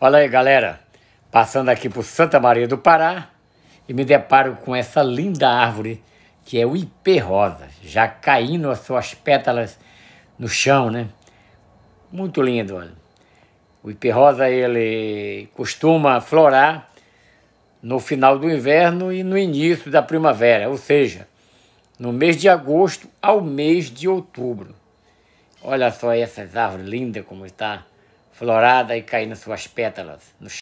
Olha aí, galera, passando aqui por Santa Maria do Pará e me deparo com essa linda árvore que é o ipê-rosa, já caindo as suas pétalas no chão, né? Muito lindo, olha. O ipê-rosa, ele costuma florar no final do inverno e no início da primavera, ou seja, no mês de agosto ao mês de outubro. Olha só essas árvores lindas como está florada e caindo suas pétalas no chão.